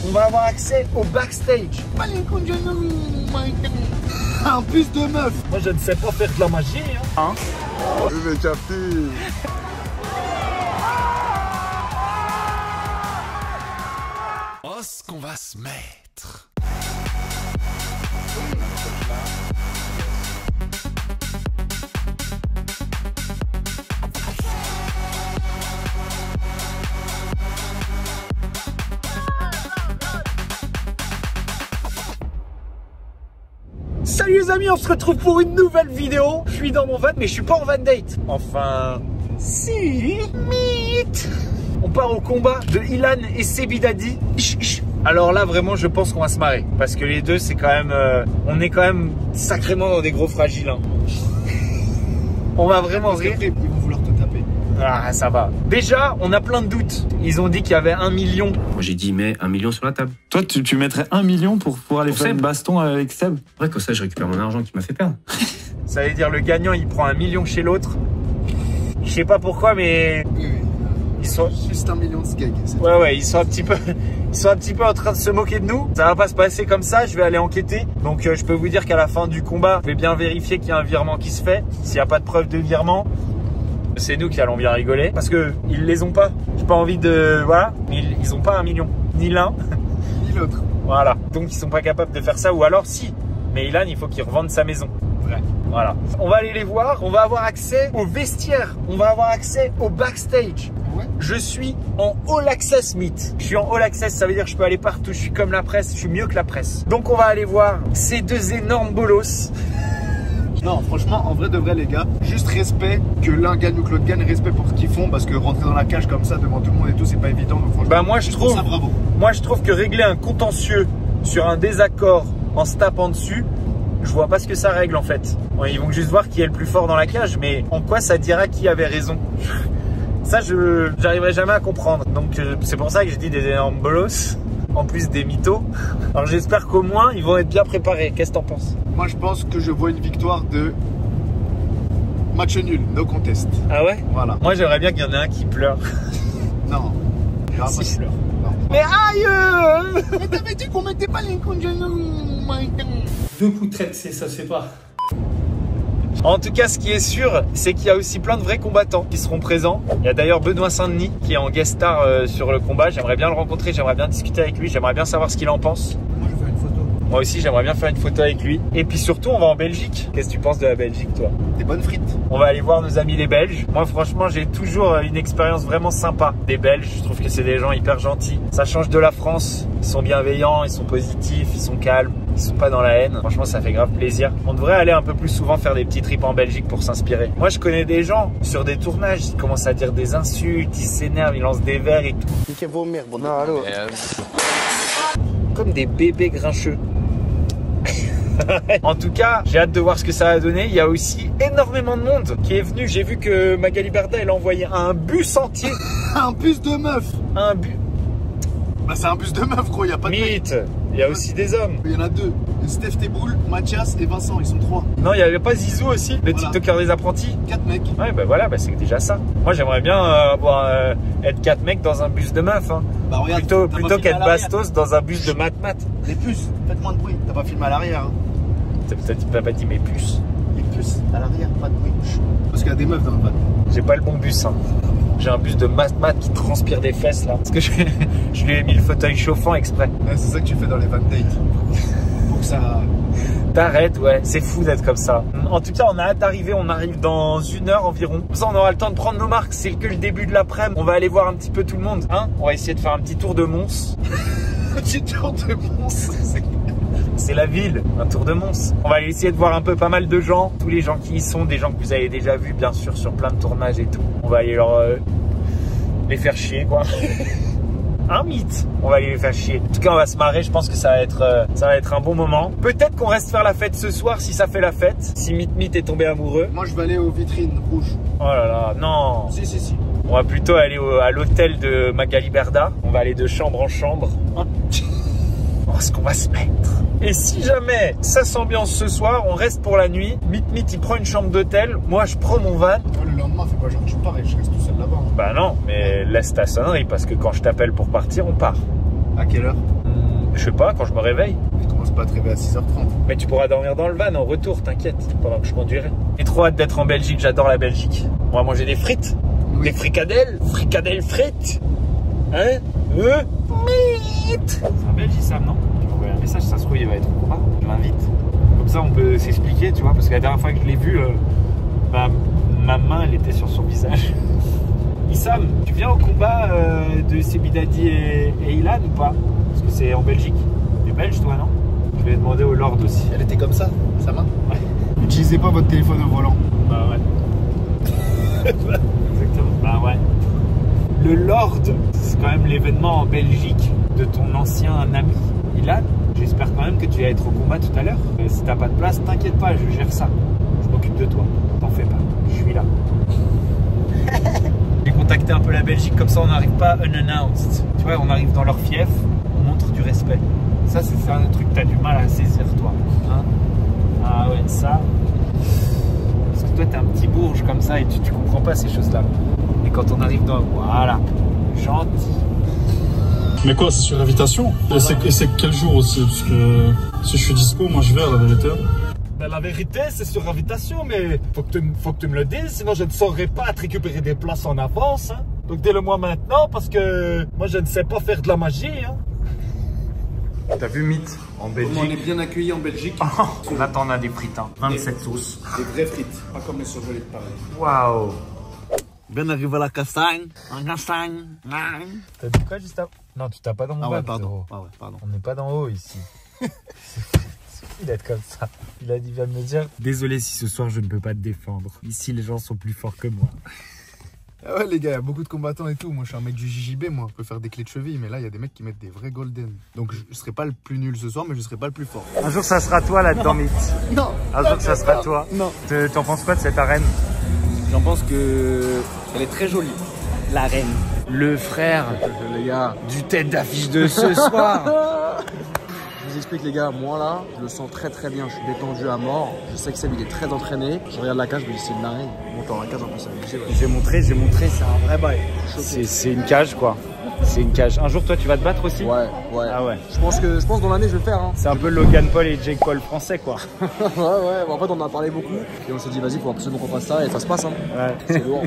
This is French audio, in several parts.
on va avoir accès au backstage. Un bus de meuf. Moi je ne sais pas faire de la magie hein. Je vais capter. Oh, ce qu'on va se mettre. Salut les amis, on se retrouve pour une nouvelle vidéo. Je suis dans mon van mais je suis pas en van date. Enfin, si, mythe. On part au combat de Ilan et Sebidadi. Alors là vraiment je pense qu'on va se marrer. Parce que les deux c'est quand même, on est quand même sacrément dans des gros fragiles hein. On va vraiment rire. Ils vont vouloir te taper. Ah ça va. Déjà on a plein de doutes. Ils ont dit qu'il y avait 1 million. Moi j'ai dit mets 1 million sur la table. Toi tu mettrais 1 million pour aller Pour faire Seb. une baston avec Seb? Ouais, comme ça je récupère mon argent qui m'a fait perdre. Ça veut dire le gagnant il prend 1 million chez l'autre. Je sais pas pourquoi mais Oui. ils sont... Juste 1 million de skeg. Ouais, ils sont un petit peu en train de se moquer de nous. Ça va pas se passer comme ça, je vais aller enquêter. Donc je peux vous dire qu'à la fin du combat, je vais bien vérifier qu'il y a un virement qui se fait. S'il n'y a pas de preuve de virement, c'est nous qui allons bien rigoler. Parce que ils les ont pas. J'ai pas envie de... Voilà, ils ont pas 1 million. Ni l'un, Ni l'autre. voilà. Donc ils sont pas capables de faire ça. Ou alors si. Mais Ilan, il faut qu'il revende sa maison. Vrai. Voilà. On va aller les voir. On va avoir accès au vestiaire. On va avoir accès au backstage. Ouais. Je suis en all access meet. Je suis en all access, ça veut dire que je peux aller partout. Je suis comme la presse, je suis mieux que la presse. Donc on va aller voir ces deux énormes bolos. Non, franchement, en vrai de vrai, les gars, juste respect que l'un gagne ou que l'autre gagne, respect pour ce qu'ils font, parce que rentrer dans la cage comme ça devant tout le monde et tout, c'est pas évident. Donc franchement, Bah moi je juste trouve, pour ça, bravo. moi je trouve que régler un contentieux sur un désaccord en se tapant dessus, je vois pas ce que ça règle en fait. Ouais, ils vont juste voir qui est le plus fort dans la cage, mais en quoi ça dira qui avait raison? Ça, j'arriverai jamais à comprendre. Donc c'est pour ça que je dis des énormes bolos, en plus des mythos. Alors j'espère qu'au moins ils vont être bien préparés. Qu'est-ce que t'en penses? Moi, je pense que je vois une victoire de match nul, no contest. Ah ouais? Voilà. Moi j'aimerais bien qu'il y en ait un qui pleure. Non. Il y aura Si. pas de pleurs. Non. Mais aïe! Mais t'avais dit qu'on mettait pas les conditions. Deux coups de traite, ça se fait pas. En tout cas, ce qui est sûr, c'est qu'il y a aussi plein de vrais combattants qui seront présents. Il y a d'ailleurs Benoît Saint-Denis qui est en guest star sur le combat. J'aimerais bien le rencontrer, j'aimerais bien discuter avec lui, j'aimerais bien savoir ce qu'il en pense. Moi, je vais faire une photo. Moi aussi, j'aimerais bien faire une photo avec lui. Et puis surtout, on va en Belgique. Qu'est-ce que tu penses de la Belgique, toi? Des bonnes frites. On va aller voir nos amis les Belges. Moi, franchement, j'ai toujours une expérience vraiment sympa des Belges. Je trouve que c'est des gens hyper gentils. Ça change de la France. Ils sont bienveillants, ils sont positifs, ils sont calmes. Ils sont pas dans la haine. Franchement, ça fait grave plaisir. On devrait aller un peu plus souvent faire des petits trips en Belgique pour s'inspirer. Moi, je connais des gens sur des tournages. Ils commencent à dire des insultes, ils s'énervent, ils lancent des verres et tout. Niquez vos mères, bon. Non, allô. Comme des bébés grincheux. En tout cas, j'ai hâte de voir ce que ça va donner. Il y a aussi énormément de monde qui est venu. J'ai vu que Magali Berda, elle a envoyé un bus entier. Un bus de meuf. Un bus. Bah, c'est un bus de meuf, gros. Il y a pas de mec. Mythe. Il y a aussi des hommes. Il y en a deux. Steph Teboul, Mathias et Vincent. Ils sont 3. Non, il n'y avait pas Zizou aussi, le Voilà. TikToker des apprentis. 4 mecs. Ouais, bah voilà, bah c'est déjà ça. Moi, j'aimerais bien être 4 mecs dans un bus de meuf. Hein. Bah, regarde. Plutôt t'as pas filmé qu'être à l'arrière. bastos dans un bus de mat-mat. Les puces, faites moins de bruit. T'as pas filmé à l'arrière. Hein. T'as pas dit mes puces. Les puces à l'arrière, pas de bruit. Parce qu'il y a des meufs dans le van. J'ai pas le bon bus. Hein. J'ai un bus de mat-mat qui transpire des fesses là. Parce que je lui ai mis le fauteuil chauffant exprès. Ouais, c'est ça que tu fais dans les van dates. Pour que ça. T'arrêtes, ouais, c'est fou d'être comme ça. En tout cas, on a hâte d'arriver, on arrive dans 1 heure environ. Comme ça, on aura le temps de prendre nos marques, c'est que le début de l'après-midi. On va aller voir un petit peu tout le monde, hein. On va essayer de faire un petit tour de Mons. Petit tour de Mons. C'est la ville, un tour de Mons. On va aller essayer de voir un peu pas mal de gens, tous les gens qui y sont, des gens que vous avez déjà vus, bien sûr, sur plein de tournages et tout. On va aller les faire chier, quoi. Un mythe, on va aller les faire chier. En tout cas, on va se marrer, je pense que ça va être un bon moment. Peut-être qu'on reste faire la fête ce soir si ça fait la fête, si Mythe est tombé amoureux. Moi, je vais aller aux vitrines rouges. Oh là là, non. Si. On va plutôt aller à l'hôtel de Magali Berda. On va aller de chambre en chambre. Oh, ce qu'on va se mettre. Et si jamais ça s'ambiance ce soir, on reste pour la nuit. Mythe, il prend une chambre d'hôtel. Moi, je prends mon van. Oh, le lendemain, fais pas genre que je pars et je reste tout seul là-bas. Hein. Bah non, mais laisse ta sonnerie parce que quand je t'appelle pour partir, on part. À quelle heure? Je sais pas, quand je me réveille. Tu commences pas à te réveiller à 6h30. Mais tu pourras dormir dans le van en retour, t'inquiète, pendant que je conduirai. J'ai trop hâte d'être en Belgique, j'adore la Belgique. On va manger des frites, des fricadelles, frites. Hein? Meat. C'est un Belge, Sam, non? Tu m'envoies un message, ça se trouve, il va être au combat. Je l'invite. Comme ça, on peut s'expliquer, tu vois, parce que la dernière fois que je l'ai vu, ma main, elle était sur son visage. Issam, tu viens au combat de Sebidadi et Ilan ou pas? Parce que c'est en Belgique. Tu es belge, toi, non? Je vais demander au Lord aussi. Elle était comme ça va? Ouais. N'utilisez pas votre téléphone au volant. Bah ouais. Exactement. Bah ouais. Le Lord, c'est quand même l'événement en Belgique de ton ancien ami Ilan. J'espère quand même que tu vas être au combat tout à l'heure. Si t'as pas de place, t'inquiète pas, je gère ça. Je m'occupe de toi. T'en fais pas. Je suis là. J'ai contacté un peu la Belgique, comme ça on n'arrive pas unannounced. Tu vois, on arrive dans leur fief, on montre du respect. Ça, c'est un truc que t'as du mal à saisir, toi. Hein? Ah ouais, ça. Parce que toi, t'es un petit bourge comme ça et tu comprends pas ces choses-là. Et quand on arrive dans... Voilà. Gentil. Mais quoi, c'est sur invitation? Et c'est quel jour aussi? Parce que si je suis dispo, moi je vais à la vérité. Ben, la vérité, c'est sur invitation, mais faut que tu me le dises, sinon je ne saurais pas te récupérer des places en avance. Hein. Donc dis-le-moi maintenant, parce que moi je ne sais pas faire de la magie. Hein. T'as vu Mythe en Belgique? On est bien accueillis en Belgique. Là t'en as des frites, hein. 27 sauces. Des vraies frites, pas comme les surgelés de Paris. Waouh. Bien arrivé à la castagne. En castagne. T'as dit quoi juste avant? Non, tu t'as pas dans mon Ah ouais, van, pardon. frérot. Ah ouais, pardon. On n'est pas d'en haut ici. Il d'être comme ça. Il vient de me dire, désolé si ce soir je ne peux pas te défendre. Ici les gens sont plus forts que moi. Ah ouais les gars, il y a beaucoup de combattants et tout. Moi je suis un mec du JJB, moi. Je peux faire des clés de cheville, mais là il y a des mecs qui mettent des vrais golden. Donc je serai pas le plus nul ce soir, mais je serai pas le plus fort. Un jour ça sera toi là-dedans, Mythe. Non. Un jour ça sera toi. Non. T'en penses quoi de cette arène? J'en pense que elle est très jolie, la reine. Le frère Les gars, du tête d'affiche de ce soir. je vous explique les gars, moi là, je le sens très très bien, je suis détendu à mort. Je sais que Seb il est très entraîné. Je regarde la cage, je me dis c'est une arène. On monte en la cage en plus avec lui. J'ai montré, c'est un vrai bail. C'est une cage quoi. C'est une cage. Un jour toi tu vas te battre aussi? Ouais. Ah ouais. Je pense dans l'année je vais le faire. Hein. C'est un peu Logan Paul et Jake Paul français quoi. ouais. Bon, en fait on en a parlé beaucoup. Et on s'est dit vas-y, faut absolument qu'on fasse ça et ça se passe. Hein. Ouais. C'est lourd.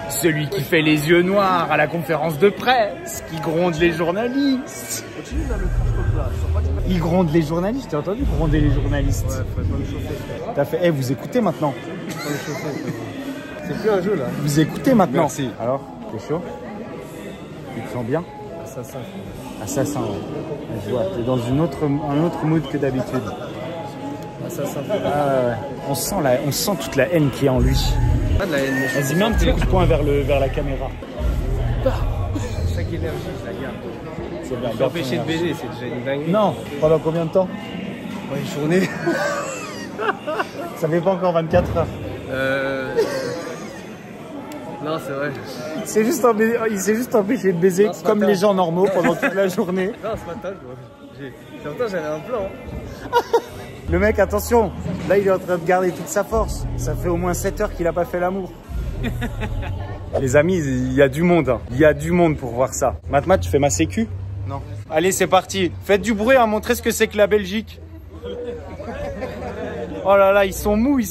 Celui qui fait les yeux noirs à la conférence de presse, qui gronde les journalistes. Continue là le trash là. Il gronde les journalistes, t'as entendu gronder les journalistes? Ouais, faut pas me chauffer. T'as fait, hey, vous écoutez maintenant. Faut pas me chauffer. C'est plus un jeu là. Vous écoutez maintenant. Merci. Alors, t'es chaud? Tu te sens bien? Assassin. Assassin, ouais. Je vois, t'es dans un autre mood que d'habitude. Assassin. Ah ouais. On sent toute la haine qu'il y a en lui. Pas de la haine. Vas-y, mets un petit coup de poing vers la caméra. Chaque énergie, je la garde. C'est bien. T'empêcher de baiser, c'est déjà une dinguerie. Non, pendant combien de temps? Une journée. Ça fait pas encore 24 heures. Non, c'est vrai. Il s'est juste empêché de baiser Non, ce comme matin. les gens normaux pendant toute la journée. Non, ce matin, j'avais un plan. Hein. Le mec, attention, là il est en train de garder toute sa force. Ça fait au moins 7 heures qu'il a pas fait l'amour. Les amis, il y a du monde. Hein. Il y a du monde pour voir ça. Matma, tu fais ma sécu? Non. Allez, c'est parti. Faites du bruit à montrer ce que c'est que la Belgique. Oh là là, ils sont mous.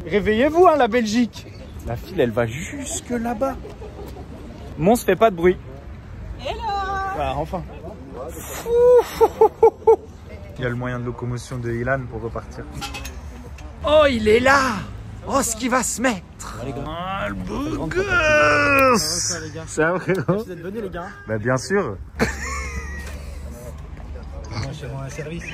Réveillez-vous, hein, la Belgique. La file, elle va jusque là-bas. Mons, fait pas de bruit. Hello. Ah, enfin. Il y a le moyen de locomotion de Ilan pour repartir. Oh, il est là. Oh, ce qu'il va se mettre. Ah, le beau gosse. Ça va, frérot? Vous êtes venus, les gars? Bah, bien sûr. Un service.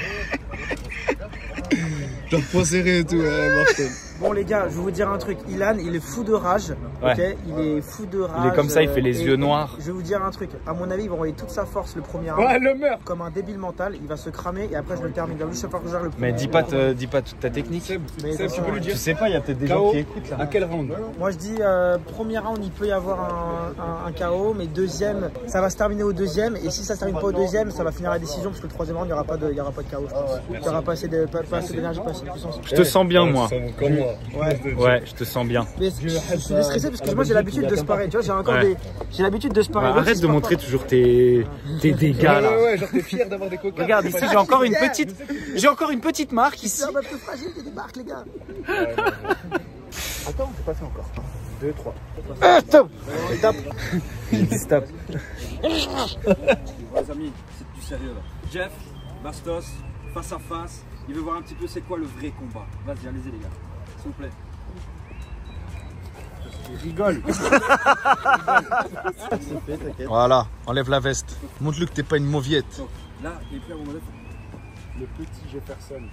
Genre point serré et tout, mortel. Bon les gars, je vais vous dire un truc. Ilan, il est fou de rage. Ouais. Ok, il est fou de rage. Il est comme ça, il fait les et yeux noirs. Je vais vous dire un truc. À mon avis, il va envoyer toute sa force le premier round. Ouais, le meurt. Comme un débile mental, il va se cramer et après je le termine. Il va juste se faire que je gère le premier. Mais dis pas toute ta technique. Mais attention, Tu sais pas, il y a peut-être des gens qui écoutent là. À quel round? moi je dis premier round, il peut y avoir un KO, mais deuxième, ça va se terminer au deuxième. Et si ça se termine pas au deuxième, ça va finir à la décision parce que le troisième round, il n'y aura pas de KO, je pense. Il n'y aura pas assez d'énergie, pas assez de puissance. Je te sens bien, moi. Ouais, je te sens bien. Mais je suis stressé parce que moi j'ai l'habitude de se parer, tu vois, j'ai encore j'ai l'habitude de se parer. Arrête de montrer toujours tes dégâts là. Ouais, genre t'es fier d'avoir des cocards. Regarde ici, j'ai encore une petite marque ici. C'est un peu plus fragile que des marques, les gars. Attends, c'est passé encore. 2, 3. Stop. Stop. Les amis, c'est du sérieux là. Jeff, Bastos, face à face, il veut voir un petit peu c'est quoi le vrai combat. Vas-y, allez-y les gars, s'il vous plaît. Rigole. Voilà, enlève la veste. Montre-lui que t'es pas une mauviette. Donc, là, il est prêt à mon modèle. Le petit, j'ai personne.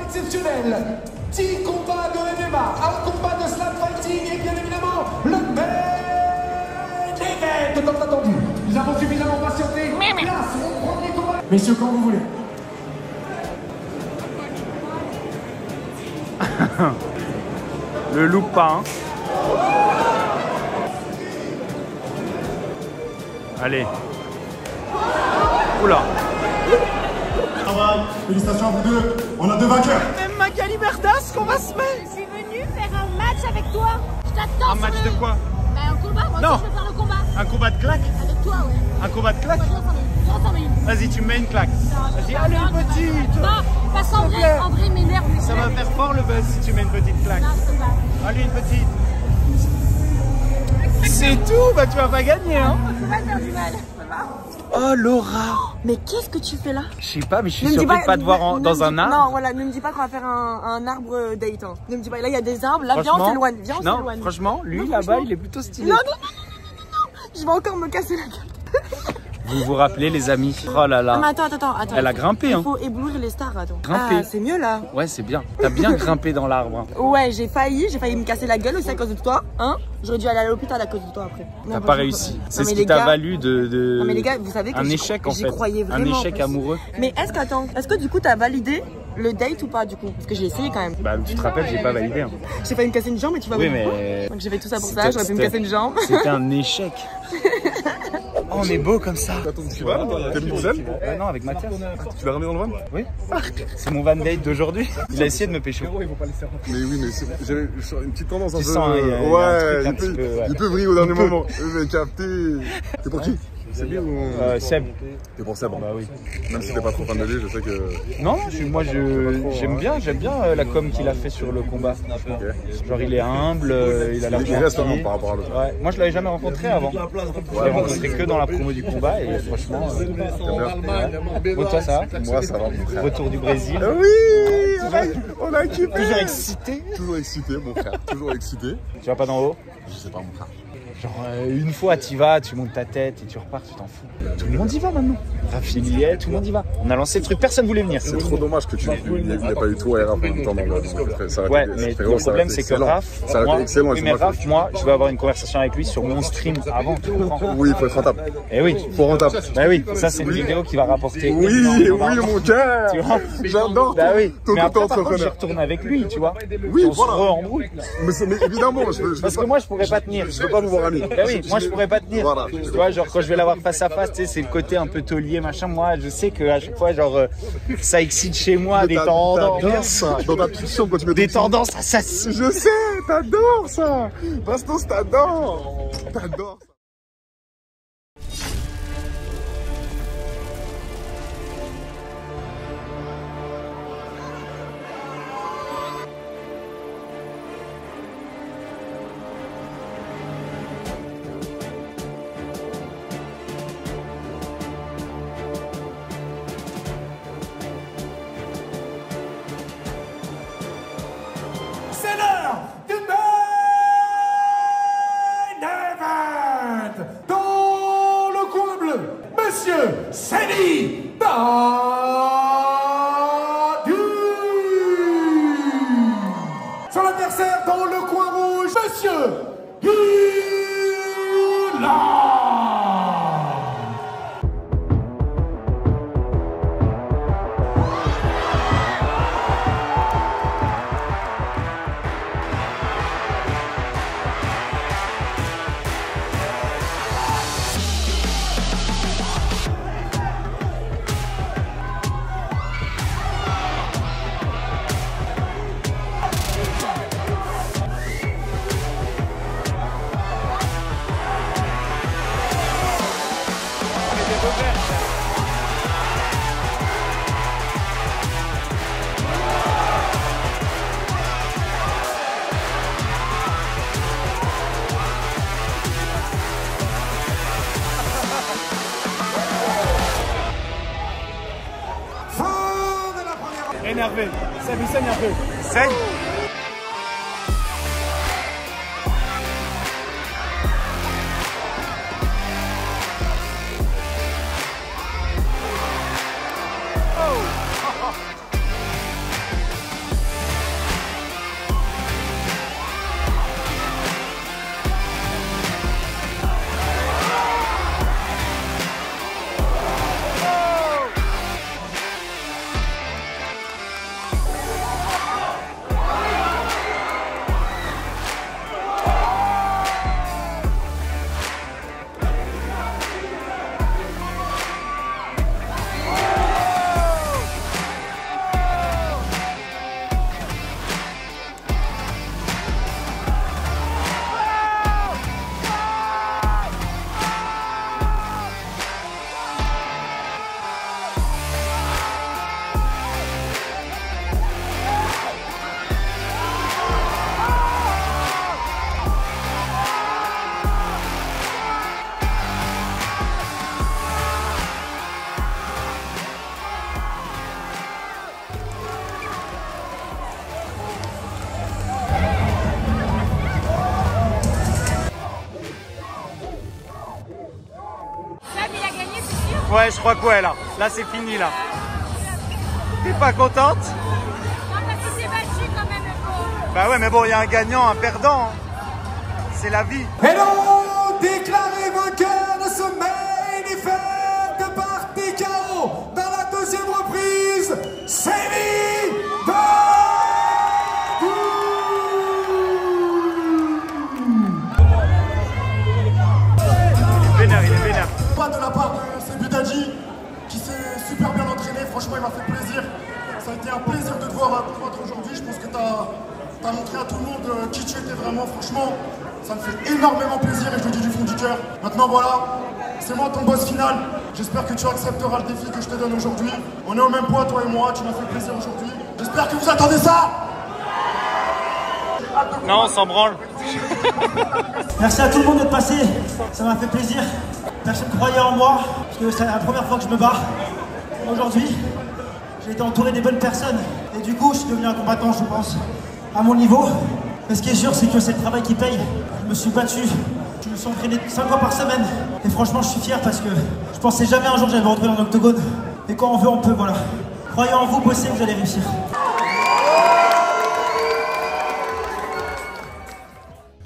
Exceptionnel, 10 combats de MMA, un combat de slam fighting et bien évidemment le main event tant attendu. Nous avons suffisamment patienté. Place au premier combat. Messieurs, quand vous voulez. Le loupe pas, hein. Allez. Oula. Félicitations à vous deux. On a 2 vainqueurs. Même Magali Berdas qu'on va se mettre. Je suis venue faire un match avec toi. Je t'attends. Un match de quoi? Bah, un combat, moi Non. aussi je vais faire le combat. Un combat de claque? Avec toi, ouais. Un combat de claque? Moi, je ressemble à une. Vas-y, tu me mets une claque. Vas-y, allez, petite. Non, parce qu'en vrai, il m'énerve. Ça va faire fort le buzz si tu mets une petite claque. Non, je peux pas. Allez, une petite. C'est tout, bah tu vas pas gagner, hein. Je peux pas faire du mal. Oh, Laura. Mais qu'est-ce que tu fais là? Je sais pas, mais je suis surpris de pas te voir dans un arbre. Non, voilà, ne me dis pas qu'on va faire un arbre date. Hein. Ne me dis pas, là il y a des arbres, là viens on s'éloigne. Viens on s'éloigne. Non, franchement, lui là-bas il est plutôt stylé. Non, je vais encore me casser la gueule. Vous vous rappelez les amis? Oh là là. Ah, mais attends. Elle a grimpé, hein. Il faut éblouir les stars, attends. Grimpé. Ah, c'est mieux là. Ouais, c'est bien. T'as bien grimpé dans l'arbre. Hein. Ouais, j'ai failli me casser la gueule aussi à cause de toi, hein. J'aurais dû aller à l'hôpital à cause de toi après. T'as pas réussi. C'est ce qui t'a valu de. Non mais les gars, vous savez que un échec en fait. Croyais vraiment. Un échec amoureux. Mais est-ce que du coup t'as validé le date ou pas du coup? Parce que j'ai essayé quand même. Bah tu te rappelles, j'ai pas validé. Hein. J'ai failli me casser une jambe et tu vas oui, mais... Donc j'ai fait tout ça pour ça, j'aurais pu me casser une jambe. C'était un échec. Oh, on est beau comme ça. Tu vas? T'es venu tout seul? Non, avec Mathias. Tu l'as ramené dans le van? Oui. C'est mon van date d'aujourd'hui. Il a essayé de me pécho. Mais oui, mais j'avais une petite tendance un peu. Sens, ouais, il peut vriller au dernier moment. Mais capté. T'es pour qui? C'est bien ou... Seb. T'es pour Seb? Bah oui. Même si t'es pas trop fan de lui, je sais que... Non, j'aime bien la com qu'il a fait sur le combat. Okay. Genre il est humble, il a l'air il reste vraiment par rapport à l'autre. Ouais. Moi je l'avais jamais rencontré avant. Je l'ai rencontré que dans la promo du combat et franchement... Bon, toi ça va? Moi ça va. Retour du Brésil. Oui, on a kiffé. Toujours excité? Toujours excité mon frère, toujours excité. Tu vas pas d'en haut? Je sais pas mon frère. Genre une fois tu vas, tu montes ta tête et tu repars, tu t'en fous. Tout le monde y va maintenant. Raph il y est, tout le monde y va. On a lancé le truc, personne voulait venir. C'est trop dommage que il n'y ait pas eu toi et Raph en même temps dans le... Ouais, mais le problème c'est que Raph, moi, je vais avoir une conversation avec lui sur mon stream avant, tu comprends? Oui, il faut être rentable. Eh oui. Faut rentable. Bah oui, ça c'est une vidéo qui va rapporter. Oui, mon cœur. Tu vois? J'adore. Bah oui. Ton Mais après, par contre, je entrepreneur. retourne avec lui, tu vois? Oui, on se re-embrouille. Mais évidemment, parce que moi je pourrais pas tenir. Je veux pas vous voir ami. Bah oui, moi je pourrais pas tenir. Voilà. Tu vois, genre quand je vais l'avoir face à face, tu sais, c'est le côté un peu taulier, machin. Moi, je sais qu'à chaque fois, genre, ça excite chez moi des tendances. Dans ta petite chambre, quand tu mets des tendances assassines. Je sais, t'adores ça. Bastos, t'adores. T'adores ça. C'est l'heure du main event. Dans le coin bleu, Monsieur Seni Badu. Son adversaire dans le coin rouge, Monsieur Ilan. Énervé. Seb, il saigne un peu. Saigne. Ouais, je crois que ouais, là. Là, c'est fini, là. T'es pas contente? Non, parce qu'il s'est battu quand même, le pauvre. Bah ouais, mais bon, il y a un gagnant, un perdant. C'est la vie. Hello, déclaré vainqueur de ce main event de partie KO dans la deuxième reprise, Semi Vénère, il est vénère. Pas de la part de Sebudadji qui s'est super bien entraîné, franchement il m'a fait plaisir. Ça a été un plaisir de te voir combattre aujourd'hui. Je pense que tu as montré à tout le monde qui tu étais vraiment, franchement. Ça me fait énormément plaisir et je le dis du fond du cœur. Maintenant voilà, c'est moi ton boss final. J'espère que tu accepteras le défi que je te donne aujourd'hui. On est au même point toi et moi, tu m'as fait plaisir aujourd'hui. J'espère que vous attendez ça. Non, on s'en branle. Merci à tout le monde d'être passé, ça m'a fait plaisir. Personne ne croyait en moi, parce que c'est la première fois que je me bats. Aujourd'hui, j'ai été entouré des bonnes personnes. Et du coup, je suis devenu un combattant, je pense, à mon niveau. Mais ce qui est sûr, c'est que c'est le travail qui paye. Je me suis battu, je me suis entraîné 5 fois par semaine. Et franchement, je suis fier parce que je pensais jamais un jour que j'allais me retrouver dans l'octogone. Et quand on veut, on peut, voilà. Croyez en vous, bossez, vous allez réussir.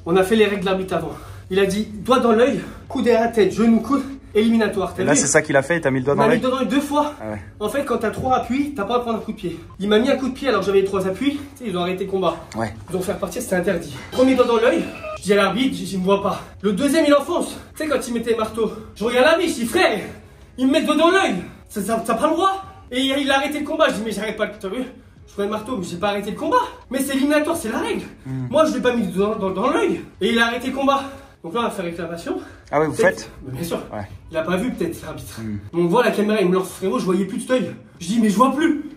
On a fait les règles de l'arbitre avant. Il a dit doigt dans l'œil, coude à la tête, genou, coude, éliminatoire. Et là, c'est ça qu'il a fait, il t'a mis le doigt dans l'œil. Il m'a mis le doigt dans l'œil 2 fois. Ah ouais. En fait, quand t'as 3 appuis, t'as pas à prendre un coup de pied. Il m'a mis un coup de pied alors que j'avais les 3 appuis. Tu sais, ils ont arrêté le combat. Ouais. Ils ont fait repartir, c'était interdit. Premier doigt dans l'œil, je dis à l'arbitre, je me vois pas. Le deuxième, il enfonce. Tu sais, quand il mettait le marteau, je regarde l'arbitre, je dis frère, il me met le doigt dans l'œil. T'as pas le droit. Et il a arrêté le combat. Je dis mais j'arrête pas le t'as vu. Je prenais le marteau, mais j'ai pas arrêté le combat. Mais c'est éliminatoire, c'est la règle. Moi, je l'ai pas mis dans l'œil. Et il a arrêté le combat. Donc là, on va faire réclamation. Ah ouais, vous faites? Bien sûr. Ouais. Il a pas vu peut-être l'arbitre. On voit la caméra, il me lance frérot, je voyais plus de l'œil. Je dis mais je vois plus.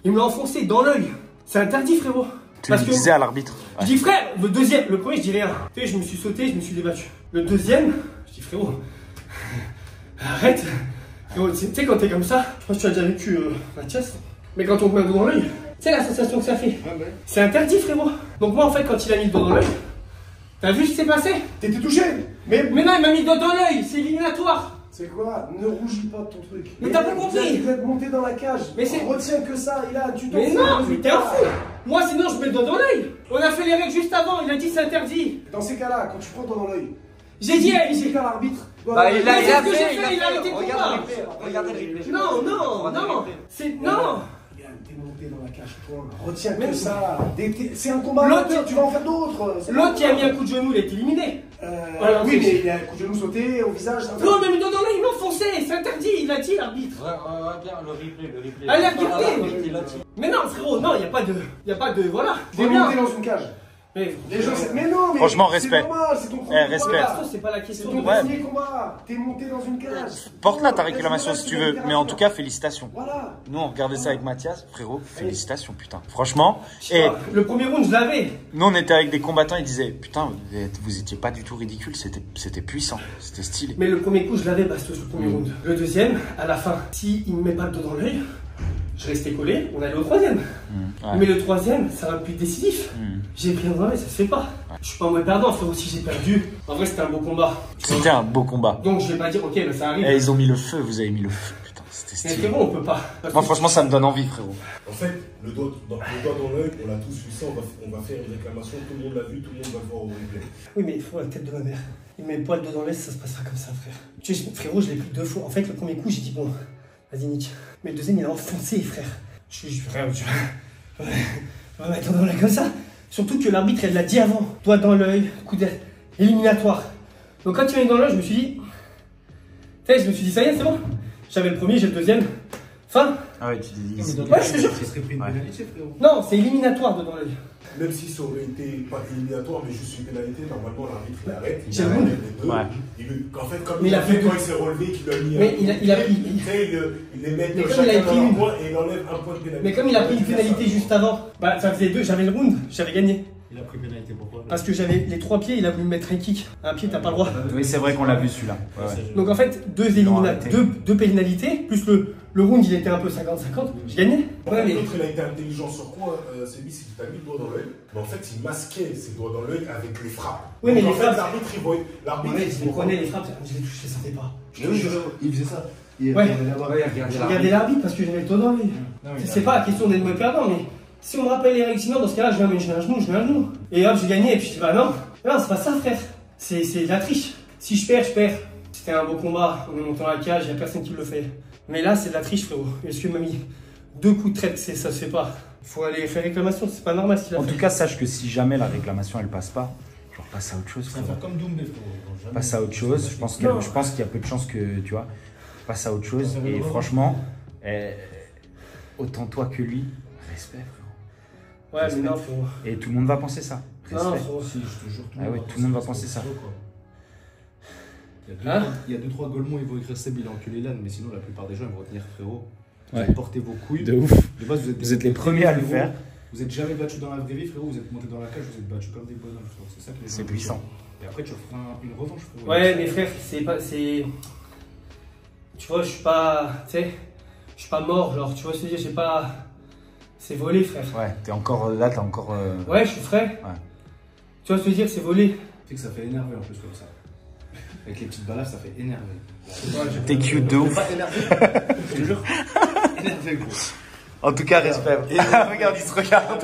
Il me l'a enfoncé dans l'œil. C'est interdit frérot. Tu le disais à l'arbitre. Ouais. Je dis frère, le deuxième, le premier je dis rien. Tu sais, je me suis sauté, je me suis débattu. Le deuxième, je dis frérot, arrête. Tu sais quand t'es comme ça, je pense que tu as déjà vécu Mathias. Mais quand on te met le doigt dans l'œil, tu sais la sensation que ça fait. C'est interdit frérot. Donc moi en fait quand il a mis le doigt dans l'œil, t'as vu ce qui s'est passé? T'étais touché? Mais non, il m'a mis le doigt dans l'œil, c'est éliminatoire. C'est quoi? Ne rougis pas de ton truc. Mais t'as pas compris. Vous êtes monté dans la cage. Mais c'est... Retiens que ça, il a du temps. Mais non, mais t'es un fou. Moi sinon je mets le doigt dans l'œil. On a fait les règles juste avant, il a dit c'est interdit. Dans ces cas-là, quand tu prends le doigt dans l'œil, j'ai dit, j'ai qu'à l'arbitre. Bah il a fait, il a arrêté le combat. Regardez le replay. Non, c'est... Non. T'es monté dans la cage, toi. Retiens que ça. C'est un combat. L'autre, tu vas en faire d'autres. L'autre qui a mis un coup de genou, il a été éliminé. Oui, mais il a un coup de genou sauté au visage. Non, mais le doigt dans l'œil, il m'a enfoncé. C'est interdit, il a dit l'arbitre. Regarde le replay. Allez, regardez. Mais non, frérot, non, il n'y a pas de. Voilà. T'es monté dans une cage. Les gens, mais non, mais franchement, respect. C'est normal, c'est ton premier respect. C'est pas la question. C'est ton premier combat. T'es monté dans une cage. Porte-la ta réclamation si tu veux, mais en tout cas, félicitations. Voilà. Nous, on regardait ça avec Mathias, frérot, félicitations, putain. Franchement. Et le premier round, je l'avais. Nous, on était avec des combattants, ils disaient, putain, vous étiez pas du tout ridicule, c'était puissant, c'était stylé. Mais le premier coup, je l'avais, Bastos, le premier round. Le deuxième, à la fin, si il me met pas le dos dans l'œil, Je restais collé, on allait au troisième. Mais le troisième, ça va plus décisif. J'ai pris un dans l'œil, ça se fait pas. Je suis pas moins perdant, frérot, si j'ai perdu. En vrai, c'était un beau combat. C'était un beau combat. Donc je vais pas dire, ok, bah, ça arrive. Et ils ont mis le feu, vous avez mis le feu. Putain, c'était Mais stylé. frérot, on peut pas. Moi, franchement, ça me donne envie, frérot. En fait, le doigt dans l'œil, on l'a tous vu ça, on va faire une réclamation, tout le monde l'a vu, tout le monde va le voir au replay. Oui, mais il faut la tête de ma mère. Il met pas le dos dans l'œil, ça se passera comme ça, frère. Tu sais, frérot, je l'ai pris 2 fois. En fait, le premier coup, j'ai dit, bon, vas-y, nique. Mais le deuxième, il a enfoncé, frère. Frère, on va mettre dans l'œil comme ça. Surtout que l'arbitre, elle l'a dit avant. Doigt dans l'œil, coup d'aile, éliminatoire. Donc quand il m'a mis dans l'œil, je me suis dit, tu sais, je me suis dit, ça y est, c'est bon. J'avais le premier, j'ai le deuxième. Fin. Ah ouais, tu t'es dit. Ouais, je te jure. Ça serait pris une pénalité, frérot. Non, c'est éliminatoire dedans l'œil. Même si ça aurait été pas éliminatoire, mais juste une pénalité, normalement l'arbitre l'arrête. C'est le monde. En fait, comme mais il a fait quand il s'est relevé, qu'il a mis. Mais il a pris. Il les met comme chacun il a pris dans une. un point et il enlève un point de pénalité. Mais comme il a pris une pénalité juste avant, bah ça faisait 2, j'avais le round, j'avais gagné. Il a pris pénalité, pourquoi? Parce que j'avais les 3 pieds, il a voulu me mettre un kick. Un pied, t'as pas le droit. Oui, c'est vrai qu'on l'a vu celui-là. Donc en fait, 2 pénalités, plus le round il était un peu 50-50, j'ai gagné. Ouais, mais l'autre il a été intelligent sur quoi, c'est lui, c'est qu'il t'a mis le doigt dans l'œil. Mais en fait, il masquait ses doigts dans l'œil avec les frappes. Oui, mais donc, les frappes. L'arbitre, il voit. L'arbitre, je les prenais, les frappes, je les touchais, je les sentais pas. Il faisait ça. Je regardais l'arbitre parce que j'avais le doigt dans l'œil. C'est pas la question d'être moins perdant, mais. Si on me rappelle les règles, sinon dans ce cas-là, je mets un genou. Et hop, j'ai gagné, et puis je dis bah non, c'est pas ça, frère. C'est de la triche. Si je perds, je perds. C'était un beau combat, on est monté dans la cage, y a personne qui le fait. Mais là, c'est de la triche, frérot. Est-ce que m'a mis 2 coups de traite, ça se fait pas. Faut aller faire réclamation, c'est pas normal ce qu'il a fait. En tout cas, sache que si jamais la réclamation elle passe pas, genre passe à autre chose. Ça va faire comme Doom, frérot. Passe à autre chose. Je pense qu'il y a peu de chances que tu vois, passe à autre chose. Et franchement, autant toi que lui, respect. Ouais, mais non, frérot. Et tout le monde va penser ça. Non, frérot. Si, je te jure, ah ouais, tout le monde va penser ça. Il y a 2-3 Golemons, ils vont écrire Seb, il a enculé l'âne, mais sinon la plupart des gens ils vont retenir frérot. Ouais. Vous portez vos couilles. De ouf. De base, vous êtes les premiers à le faire. Vous êtes jamais battus dans la vraie vie, frérot. Vous êtes montés dans la cage, vous êtes battus comme des bonhommes, frérot. C'est ça que les gens. C'est puissant. Et après, tu feras une revanche, frérot. Ouais, mais frère, c'est pas. Tu vois, je suis pas. Tu sais, je suis pas mort, genre, tu vois ce que je veux dire, j'ai pas. C'est volé, frère. Ouais, t'es encore là, t'es encore. Ouais, je suis frais. Ouais. Tu vois ce que je veux dire, c'est volé. Tu sais que ça fait énerver en plus comme ça. Avec les petites balafres, ça fait énerver. T'es cute de ouf. Pas énervé. Je te jure. Énervé, gros. En tout cas, respect. Regarde, il se regarde.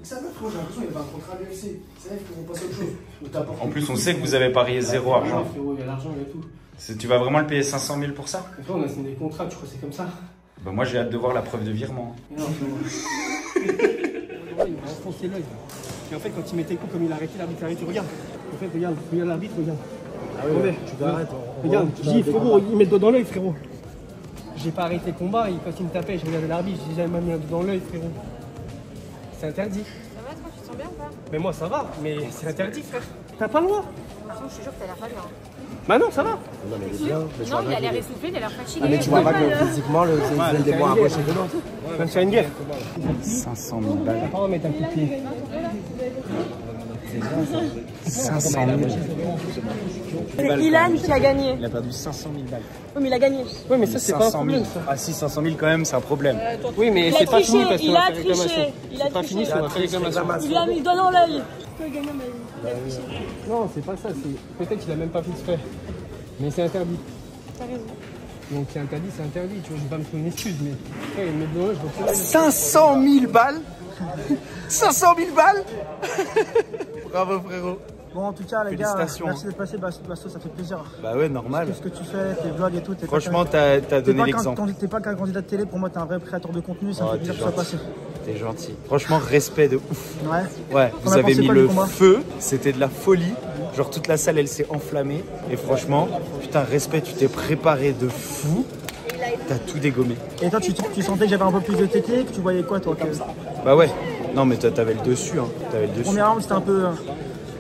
Ça va, frérot, j'ai l'impression qu'il y avait un contrat à l'UFC. C'est vrai qu'ils vont passer à autre chose. En plus, on sait que vous avez parié 0 argent. Frérot, il y a l'argent, il y a tout. Tu vas vraiment le payer 500 000 pour ça? On a signé des contrats, tu crois que c'est comme ça? Bah moi j'ai hâte de voir la preuve de virement. Non, il m'a enfoncé l'œil. Et en fait, quand il mettait le coup, comme il a arrêté, l'arbitre a arrêté, regarde. En fait, regarde l'arbitre, regarde. Ah ouais, tu t'arrêtes. Regarde, je dis, frérot, il met le doigt dans l'œil, frérot. J'ai pas arrêté le combat, quand il me tapait, je regardais l'arbitre, je disais, il m'a mis un doigt dans l'œil, frérot. C'est interdit. Ça va, toi, tu te sens bien ou pas? Mais moi, ça va, mais c'est interdit, frère. T'as pas le droit. Par contre, je te jure que t'as l'air pas bien. Bah non, ça va. Non, il a l'air essoufflé, il a l'air fatigué. Ah, mais tu vois pas que physiquement, c'est des bois à gauche et dedans. Même faire une guerre. 500 000 balles. On va mettre un coup de pied. 500 000. C'est Ilan qui a gagné. Il a perdu 500 000 balles. Oui, mais il a gagné. Oui, mais ça, c'est pas un problème. Ah si, 500 000 quand même, c'est un problème. Oui, mais c'est pas fini parce qu'on va faire réclamation. Il a C'est pas fini, on va faire réclamation. Il a mis le doigt dans l'œil. Non, c'est pas ça. Peut-être qu'il a même pas fait exprès. Mais c'est interdit. T'as raison. Donc c'est interdit, c'est interdit. Tu vois, je vais pas me trouver une excuse, mais après, il met de l'œil, je vais 500 000 balles 500 000 balles Bravo frérot. Bon, en tout cas, les gars, Félicitations. merci d'être passé. Basto, ça fait plaisir. Bah ouais, normal. Tout ce que tu fais, tes vlogs et tout. Franchement, t'as donné l'exemple. T'es pas qu'un candidat de télé, pour moi, t'es un vrai créateur de contenu. Ça me fait plaisir que ça passe. T'es gentil. Franchement, respect de ouf. Ouais. Ouais, vous avez mis le feu, c'était de la folie. Genre, toute la salle, elle s'est enflammée. Et franchement, putain, respect, tu t'es préparé de fou. T'as tout dégommé. Et toi, tu sentais que j'avais un peu plus de technique? Tu voyais quoi, toi Bah ouais. Non, mais toi, t'avais le dessus. Hein. T'avais le dessus. Premier round, c'était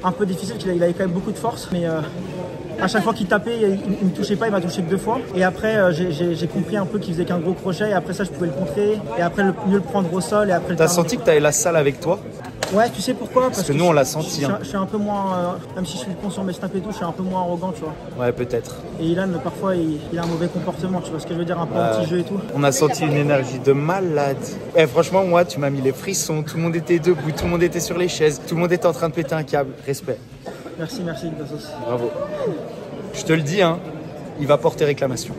un peu difficile, il avait quand même beaucoup de force, mais à chaque fois qu'il tapait, il me touchait pas, il m'a touché que 2 fois. Et après, j'ai compris un peu qu'il faisait qu'un gros crochet, et après ça, je pouvais le contrer, et après mieux le prendre au sol, et après. T'as senti que t'avais la salle avec toi? Ouais, tu sais pourquoi? Parce que nous, on l'a senti. Je suis un peu moins, même si je suis con sur mes snaps et tout, je suis un peu moins arrogant, tu vois. Ouais, peut-être. Et Ilan, parfois, il a un mauvais comportement, tu vois ce que je veux dire, un peu anti-jeu et tout. On a senti une énergie de malade. Eh, franchement, moi, tu m'as mis les frissons. Tout le monde était debout, tout le monde était sur les chaises, tout le monde était en train de péter un câble. Respect. Merci, Dassos. Bravo. Je te le dis, hein, il va porter réclamation.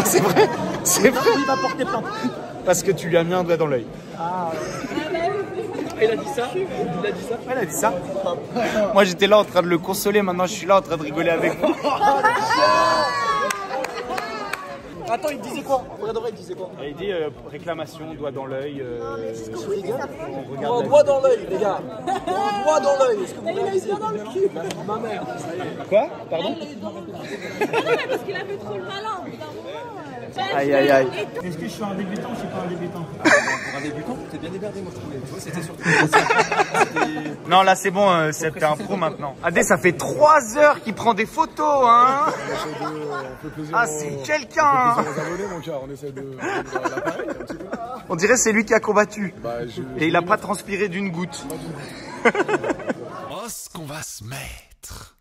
C'est vrai, c'est vrai. Il va porter plainte. Parce que tu lui as mis un doigt dans l'œil. Ah. Il a dit ça? Il a dit ça? Elle a dit ça. Moi, j'étais là en train de le consoler. Maintenant, je suis là en train de rigoler avec vous. Attends, il disait quoi? En vrai de vrai, il disait quoi? Il dit réclamation, doigt dans l'œil. Doigt dans l'œil, les gars. Doigt dans l'œil. Est-ce que vous il a eu dans le cul. Ma mère. Quoi? Pardon? Parce qu'il a fait trop le malin. Aïe, aïe, aïe. Est-ce que je suis un débutant ou je suis pas un débutant? Pour un débutant, t'es bien déberdé, moi je trouvais. Tu vois, c'était surtout. Non, là, c'est bon, c'est un pro maintenant. Adé, ça fait 3 heures qu'il prend des photos, hein. Ah, c'est quelqu'un. On essaie de On dirait c'est lui qui a combattu. Et il a pas transpiré d'une goutte. Oh, ce qu'on va se mettre.